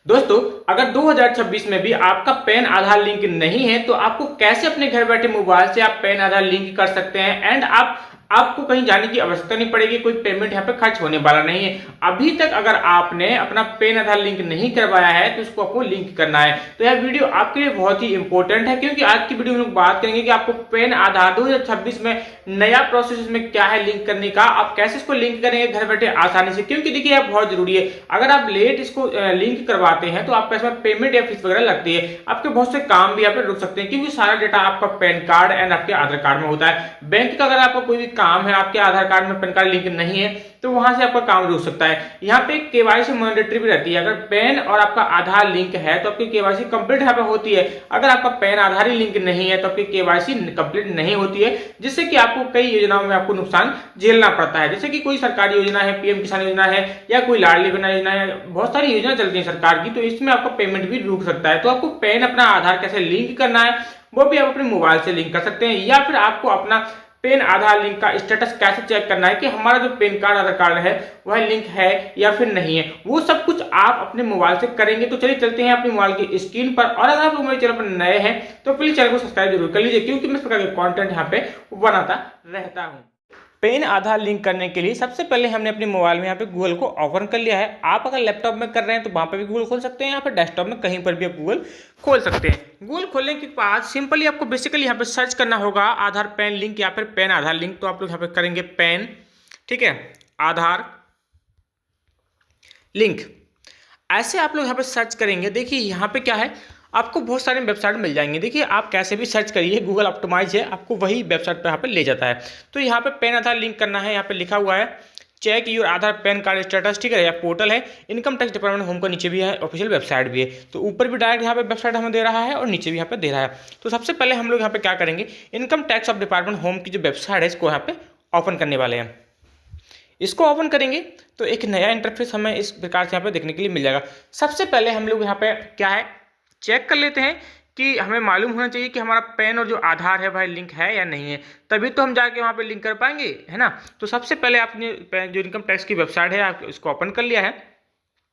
दोस्तों, अगर 2026 में भी आपका पैन आधार लिंक नहीं है तो आपको कैसे अपने घर बैठे मोबाइल से आप पैन आधार लिंक कर सकते हैं एंड आपको कहीं जाने की आवश्यकता नहीं पड़ेगी, कोई पेमेंट यहाँ पे खर्च होने वाला नहीं है। अभी तक अगर आपने अपना पैन आधार लिंक नहीं करवाया है तो उसको आपको लिंक करना है। तो यह वीडियो आपके लिए बहुत ही इंपॉर्टेंट है क्योंकि आज की वीडियो में लोग बात करेंगे कि आपको पैन आधार 2026 में नया प्रोसेस में क्या है लिंक करने का, आप कैसे इसको लिंक करेंगे घर बैठे आसानी से, क्योंकि देखिए यह बहुत जरूरी है। अगर आप लेट इसको लिंक करवाते हैं तो आपका इसमें पेमेंट या फीस वगैरह लगती है, आपके बहुत से काम भी आप रुक सकते हैं क्योंकि सारा डेटा आपका पैन कार्ड एंड आपके आधार कार्ड में होता है। बैंक का अगर आपका कोई भी काम है, आपके आधार कार्ड में पैन कार्ड लिंक नहीं है तो वहां से आपका काम रुक सकता है। यहाँ पे केवाईसी मैंडेटरी भी रहती है। अगर पैन और आपका आधार लिंक है तो आपकी केवाईसी कंप्लीट यहाँ पे होती है। अगर आपका पैन आधार ही लिंक नहीं है तो आपकी केवाईसी कंप्लीट नहीं होती है, जिससे कि आपको कई योजनाओं में आपको नुकसान झेलना पड़ता है। जैसे कि कोई सरकारी योजना है, पीएम किसान योजना है या कोई लाडली बहना योजना है, बहुत सारी योजना चलती है सरकार की, तो इसमें आपका पेमेंट भी रुक सकता है। तो आपको पैन अपना आधार कैसे लिंक करना है वो भी आप अपने मोबाइल से लिंक कर सकते हैं, या फिर आपको अपना पेन आधार लिंक का स्टेटस कैसे चेक करना है कि हमारा जो पेन कार्ड आधार कार्ड है वह लिंक है या फिर नहीं है, वो सब कुछ आप अपने मोबाइल से करेंगे। तो चलिए चलते हैं अपने मोबाइल की स्क्रीन पर। और अगर आप लोग मेरे चैनल पर नए हैं तो प्लीज चैनल को सब्सक्राइब जरूर कर लीजिए क्योंकि मैं इस प्रकार के कंटेंट यहाँ पे बनाता रहता हूँ। पेन आधार लिंक करने के लिए सबसे पहले हमने अपने मोबाइल में यहाँ पे गूगल को ओपन कर लिया है। आप अगर लैपटॉप में कर रहे हैं तो वहाँ पे भी गूगल खोल सकते हैं, यहाँ पे डेस्कटॉप में कहीं पर भी आप गूगल खोल सकते हैं। गूगल खोलने के बाद सिंपली आपको बेसिकली यहाँ पे सर्च करना होगा आधार पैन लिंक या फिर पैन आधार लिंक। तो आप लोग यहाँ पे करेंगे पैन, ठीक है, आधार लिंक, ऐसे आप लोग यहाँ पे सर्च करेंगे। देखिए यहाँ पे क्या है, आपको बहुत सारे वेबसाइट मिल जाएंगे। देखिए आप कैसे भी सर्च करिए, गूगल ऑप्टिमाइज है, आपको वही वेबसाइट पे यहाँ पे ले जाता है। तो यहाँ पे पैन आधार लिंक करना है, यहाँ पे लिखा हुआ है check your Aadhaar PAN card status, ठीक है, या पोर्टल है इनकम टैक्स डिपार्टमेंट होम का, नीचे भी है ऑफिशियल वेबसाइट भी है। तो ऊपर भी डायरेक्ट यहाँ पे वेबसाइट हमें दे रहा है और नीचे भी यहाँ पे दे रहा है। तो सबसे पहले हम लोग यहाँ पे क्या करेंगे, income tax of department home की जो वेबसाइट है इसको यहाँ पे ओपन करने वाले हैं। इसको ओपन करेंगे तो एक नया इंटरफेस हमें इस प्रकार से यहाँ पे देखने के लिए मिल जाएगा। सबसे पहले हम लोग यहाँ पे क्या है चेक कर लेते हैं कि हमें मालूम होना चाहिए कि हमारा पैन और जो आधार है भाई लिंक है या नहीं है, तभी तो हम जाके वहाँ पे लिंक कर पाएंगे, है ना। तो सबसे पहले आपने जो इनकम टैक्स की वेबसाइट है आप इसको ओपन कर लिया है,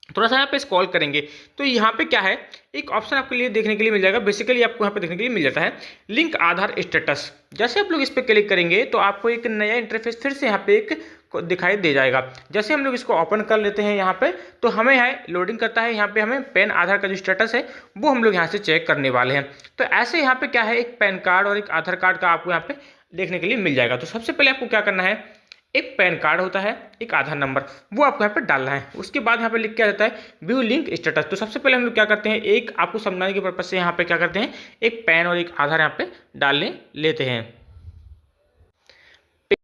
थोड़ा सा यहाँ पे स्क्रॉल करेंगे तो यहाँ पे क्या है एक ऑप्शन आपके लिए देखने के लिए मिल जाएगा। बेसिकली आपको यहाँ पे देखने के लिए मिल जाता है लिंक आधार स्टेटस। जैसे आप लोग इस पर क्लिक करेंगे तो आपको एक नया इंटरफेस फिर से यहाँ पे एक दिखाई दे जाएगा। जैसे हम लोग इसको ओपन कर लेते हैं यहाँ पे तो हमें है लोडिंग करता है, यहाँ पे हमें पैन आधार का जो स्टेटस है वो हम लोग यहाँ से चेक करने वाले हैं। तो ऐसे यहाँ पे क्या है एक पैन कार्ड और एक आधार कार्ड का आपको यहाँ पे देखने के लिए मिल जाएगा। तो सबसे पहले आपको क्या करना है, एक पैन कार्ड होता है, एक आधार नंबर, वो आपको यहाँ पे डालना है। उसके बाद यहाँ पे लिख के आ जाता है व्यू लिंक स्टेटस। तो सबसे पहले हम लोग क्या करते हैं, एक आपको समझाने के पर्पज से यहाँ पे क्या करते हैं एक पैन और एक आधार यहाँ पे डालने लेते हैं।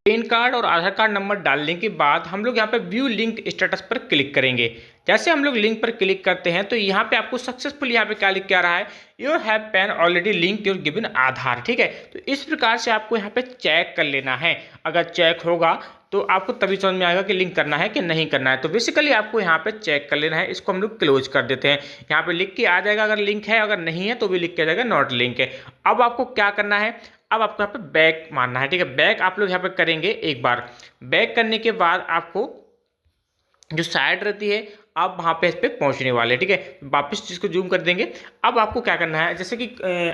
पैन कार्ड और आधार कार्ड नंबर डालने के बाद हम लोग यहाँ पे व्यू लिंक स्टेटस पर क्लिक करेंगे। जैसे हम लोग लिंक पर क्लिक करते हैं तो यहाँ पे आपको सक्सेसफुल यहाँ पे क्या लिख के आ रहा है, your have PAN already link your given Aadhaar, ठीक है। तो इस प्रकार से आपको यहाँ पे चेक कर लेना है। अगर चेक होगा तो आपको तभी समझ में आएगा कि लिंक करना है कि नहीं करना है। तो बेसिकली आपको यहाँ पे चेक कर लेना है। इसको हम लोग क्लोज कर देते हैं। यहाँ पे लिख के आ जाएगा अगर लिंक है, अगर नहीं है तो भी लिख के आ जाएगा नॉट लिंक है। अब आपको क्या करना है, अब आपको यहाँ पे बैक मारना है, ठीक है। बैक आप लोग यहाँ पे करेंगे एक बार। बैक करने के बाद आपको जो साइड रहती है आप वहाँ पे इस पर पहुँचने वाले, ठीक है। वापस इसको जूम कर देंगे। अब आपको क्या करना है, जैसे कि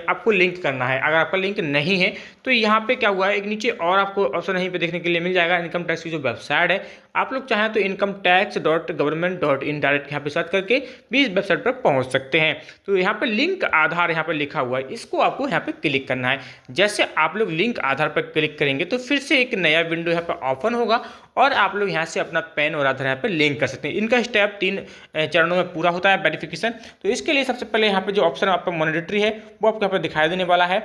आपको लिंक करना है। अगर आपका लिंक नहीं है तो यहाँ पे क्या हुआ है एक नीचे और आपको ऑप्शन यहीं पे देखने के लिए मिल जाएगा इनकम टैक्स की जो वेबसाइट है। आप लोग चाहें तो incometax.government.in डायरेक्ट यहाँ पे सर्च करके भी इस वेबसाइट पर पहुँच सकते हैं। तो यहाँ पे लिंक आधार यहाँ पे लिखा हुआ है, इसको आपको यहाँ पे क्लिक करना है। जैसे आप लोग लिंक आधार पर क्लिक करेंगे तो फिर से एक नया विंडो यहाँ पे ओपन होगा और आप लोग यहाँ से अपना पैन और आधार यहाँ पे लिंक कर सकते हैं। इनका स्टेप 3 चरणों में पूरा होता है वेरिफिकेशन। तो इसके लिए सबसे पहले यहाँ पे जो ऑप्शन आपका मॉनिटरी है वो आपको यहाँ पे दिखाई देने वाला है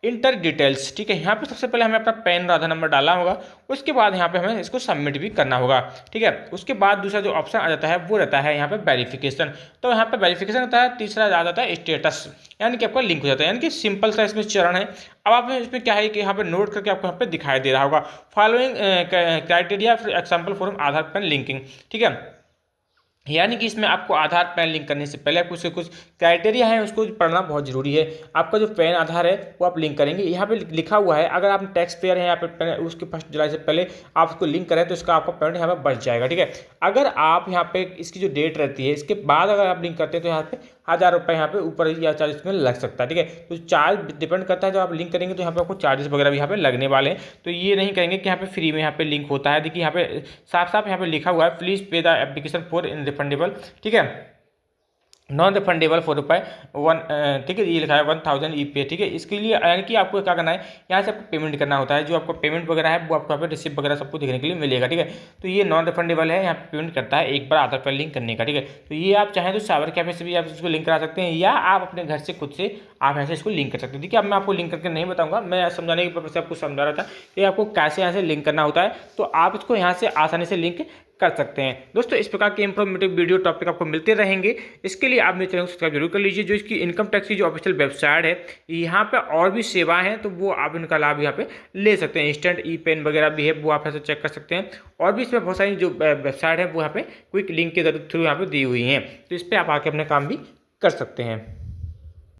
इंटर डिटेल्स, ठीक है। यहाँ पे सबसे पहले हमें अपना पैन और आधार नंबर डालना होगा, उसके बाद यहाँ पे हमें इसको सबमिट भी करना होगा, ठीक है। उसके बाद दूसरा जो ऑप्शन आ जाता है वो रहता है यहाँ पे वेरिफिकेशन। तो यहाँ पे वेरिफिकेशन होता है। तीसरा आ जाता है स्टेटस, यानी कि आपका लिंक हो जाता है, यानी कि सिंपल सा इसमें चरण है। अब आप इसमें क्या है कि यहाँ पे नोट करके आपको यहाँ पे दिखाई दे रहा होगा following criteria for example for Aadhaar pan linking, ठीक है। यानी कि इसमें आपको आधार पैन लिंक करने से पहले कुछ कुछ क्राइटेरिया है, उसको पढ़ना बहुत जरूरी है। आपका जो पैन आधार है वो आप लिंक करेंगे। यहाँ पे लिखा हुआ है अगर आप टैक्स पेयर हैं यहाँ पे उसके 1 जुलाई से पहले आप उसको लिंक करें तो इसका आपका पेमेंट यहाँ पे बच जाएगा, ठीक है। अगर आप यहाँ पे इसकी जो डेट रहती है इसके बाद अगर आप लिंक करते हैं तो यहाँ पे 1000 रुपये यहाँ पे ऊपर या चार्ज इसमें लग सकता है, ठीक है। तो चार्ज डिपेंड करता है, जब आप लिंक करेंगे तो यहाँ पे आपको चार्जेस वगैरह भी यहाँ पे लगने वाले हैं। तो ये नहीं कहेंगे कि यहाँ पे फ्री में यहाँ पे लिंक होता है। देखिए यहाँ पे साफ साफ यहाँ पे लिखा हुआ है please pay the application for in refundable, ठीक है, नॉन रिफंडेबल ₹4 ठीक है, ये लिखा है 1000 EP, ठीक है। इसके लिए यानी कि आपको क्या करना है, यहाँ से आपको पेमेंट करना होता है। जो आपको पेमेंट वगैरह है वो आपको यहाँ पे रिसिप्ट वगैरह सबको देखने के लिए मिलेगा, ठीक है। तो ये नॉन रिफंडेबल है, यहाँ पे पेमेंट करता है एक बार आधार पर लिंक करने का, ठीक है। तो ये आप चाहें तो साइबर कैफे से भी आप इसको लिंक करा सकते हैं या आप अपने घर से खुद से आप यहाँ से इसको लिंक कर सकते हैं। देखिए अब मैं आपको लिंक करके नहीं बताऊंगा, मैं समझाने की पर्पज से आपको समझा रहा था कि आपको कैसे यहाँ से लिंक करना होता है। तो आप इसको यहाँ से आसानी से लिंक कर सकते हैं। दोस्तों इस प्रकार के इंफॉर्मेटिव वीडियो टॉपिक आपको मिलते रहेंगे। इसके लिए आप मेरे चैनल को सब्सक्राइब जरूर कर लीजिए। जो इसकी इनकम टैक्स की जो ऑफिशियल वेबसाइट है, यहाँ पे और भी सेवाएं हैं तो वो आप इनका लाभ यहाँ पे ले सकते हैं। इंस्टेंट ई पेन वगैरह भी है, वो आप ऐसे चेक कर सकते हैं। और भी इसमें बहुत सारी जो वेबसाइट है वो यहाँ पे क्विक लिंक के थ्रू यहाँ पे दी हुई हैं, तो इस पर आप आके अपने काम भी कर सकते हैं।